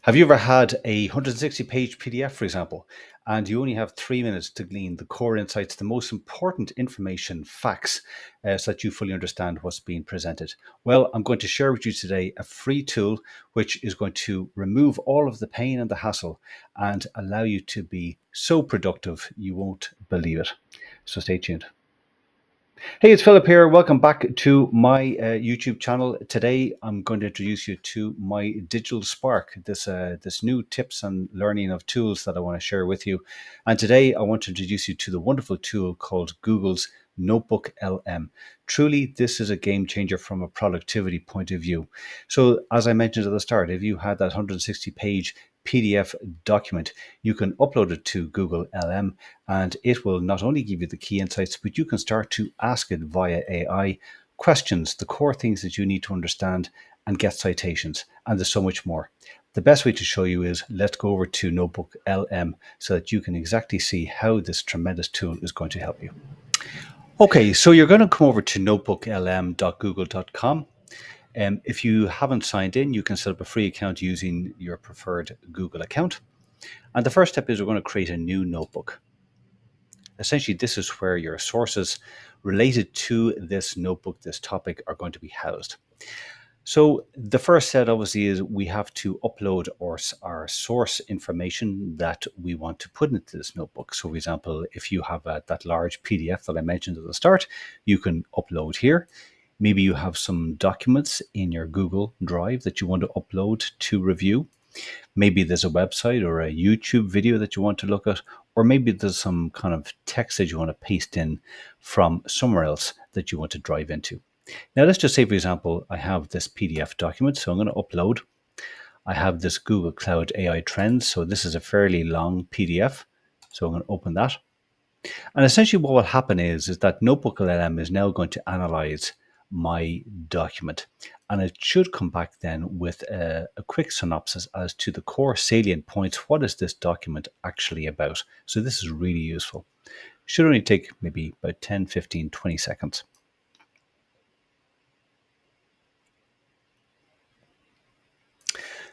Have you ever had a 160-page PDF, for example, and you only have 3 minutes to glean the core insights, the most important information, facts, so that you fully understand what's being presented? Well, I'm going to share with you today a free tool which is going to remove all of the pain and the hassle and allow you to be so productive you won't believe it. So stay tuned. Hey, it's Philip here. Welcome back to my YouTube channel. Today, I'm going to introduce you to my Digital Spark, this new tips and learning of tools that I want to share with you. And today, I want to introduce you to the wonderful tool called Google's Notebook LM. Truly, this is a game changer from a productivity point of view. So, as I mentioned at the start, if you had that 160-page PDF document, you can upload it to Google LM and it will not only give you the key insights, but you can start to ask it via AI questions, the core things that you need to understand, and get citations. And there's so much more. The best way to show you is let's go over to Notebook LM so that you can exactly see how this tremendous tool is going to help you. Okay, so you're going to come over to notebooklm.google.com. If you haven't signed in, you can set up a free account using your preferred Google account. And the first step is we're going to create a new notebook. Essentially, this is where your sources related to this notebook, this topic, are going to be housed. So the first step, obviously, is we have to upload our source information that we want to put into this notebook. So, for example, if you have that large PDF that I mentioned at the start, you can upload here. Maybe you have some documents in your Google Drive that you want to upload to review. Maybe there's a website or a YouTube video that you want to look at, or maybe there's some kind of text that you want to paste in from somewhere else that you want to drive into. Now, let's just say, for example, I have this PDF document, so I'm going to upload. I have this Google Cloud AI Trends, so this is a fairly long PDF, so I'm going to open that. And essentially what will happen is that Notebook LM is now going to analyze my document, and it should come back then with a quick synopsis as to the core salient points. What is this document actually about? So this is really useful. Should only take maybe about 10, 15, 20 seconds.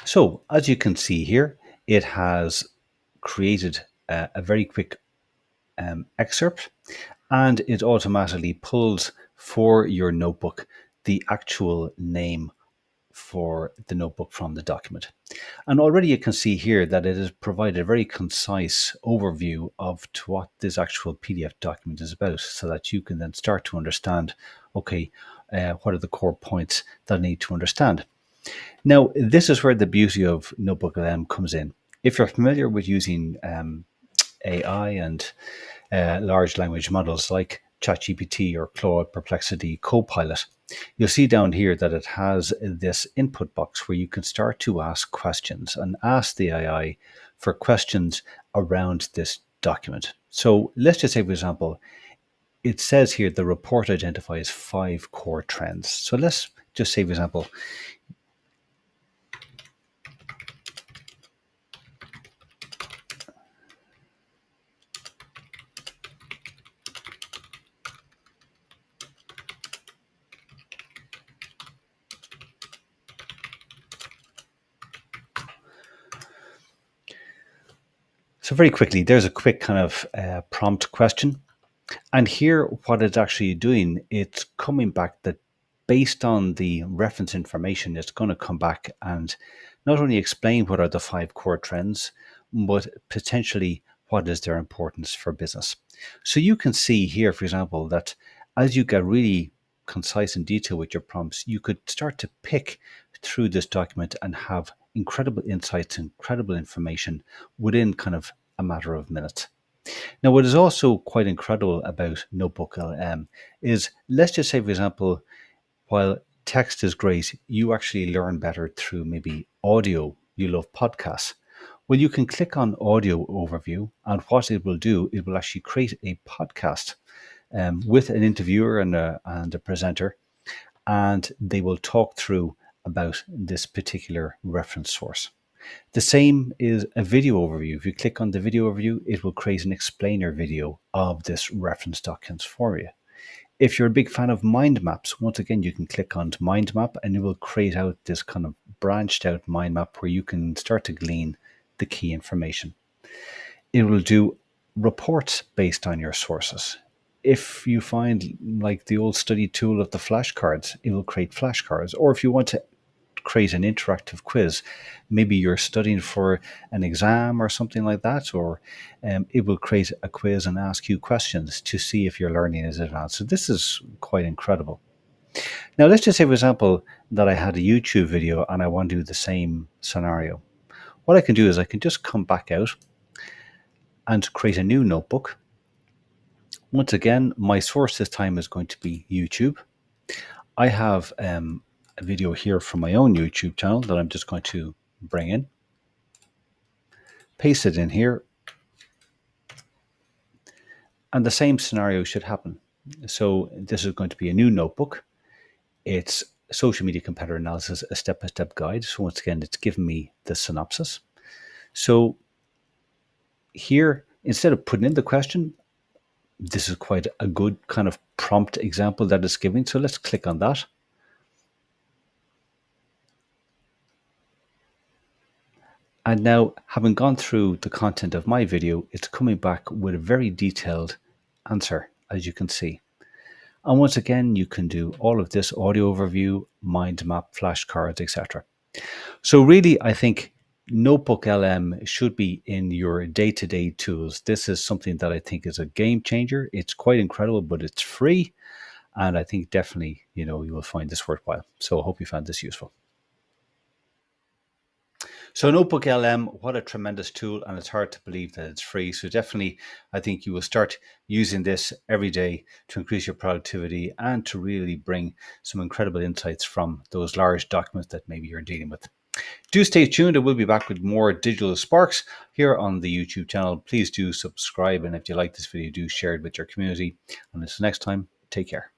So as you can see here, it has created a very quick excerpt, and it automatically pulls for your notebook the actual name for the notebook from the document. And already you can see here that it has provided a very concise overview of to what this actual PDF document is about, so that you can then start to understand, okay, what are the core points that I need to understand. Now, this is where the beauty of Notebook LM comes in. If you're familiar with using AI and large language models like ChatGPT or Claude, Perplexity, Copilot, you'll see down here that it has this input box where you can start to ask questions and ask the AI for questions around this document. So let's just say, for example, it says here the report identifies 5 core trends. So let's just say, for example, so very quickly, there's a quick kind of prompt question. And here, what it's actually doing, it's coming back that based on the reference information, it's going to come back and not only explain what are the 5 core trends, but potentially what is their importance for business. So you can see here, for example, that as you get really concise and detailed with your prompts, you could start to pick through this document and have incredible insights, incredible information within kind of a matter of minutes. Now, what is also quite incredible about Notebook LM is, let's just say, for example, while text is great, you actually learn better through maybe audio. You love podcasts. Well, you can click on audio overview, and what it will do, it will actually create a podcast with an interviewer and a presenter, and they will talk through about this particular reference source. The same is a video overview. If you click on the video overview, it will create an explainer video of this reference document for you. If you're a big fan of mind maps, once again, you can click on mind map and it will create out this kind of branched out mind map where you can start to glean the key information. It will do reports based on your sources. If you find like the old study tool of the flashcards, it will create flashcards. Or if you want to create an interactive quiz, maybe you're studying for an exam or something like that, or it will create a quiz and ask you questions to see if your learning is advanced. So this is quite incredible. Now let's just say, for example, that I had a YouTube video and I want to do the same scenario. What I can do is I can just come back out and create a new notebook. Once again, my source this time is going to be YouTube. I have a video here from my own YouTube channel that I'm just going to bring in, paste it in here, and the same scenario should happen. So this is going to be a new notebook. It's social media competitor analysis, a step-by-step guide. So once again, it's given me the synopsis. So here, instead of putting in the question, this is quite a good kind of prompt example that it's giving. So let's click on that. And now, having gone through the content of my video, it's coming back with a very detailed answer, as you can see. And once again, you can do all of this: audio overview, mind map, flashcards, etc. So really, I think Notebook LM should be in your day-to-day tools. This is something that I think is a game changer. It's quite incredible, but it's free. And I think definitely, you will find this worthwhile. So I hope you found this useful. So Notebook LM, what a tremendous tool, and it's hard to believe that it's free. So definitely, I think you will start using this every day to increase your productivity and to really bring some incredible insights from those large documents that maybe you're dealing with. Do stay tuned. I will be back with more digital sparks here on the YouTube channel. Please do subscribe, and if you like this video, do share it with your community. And until next time, take care.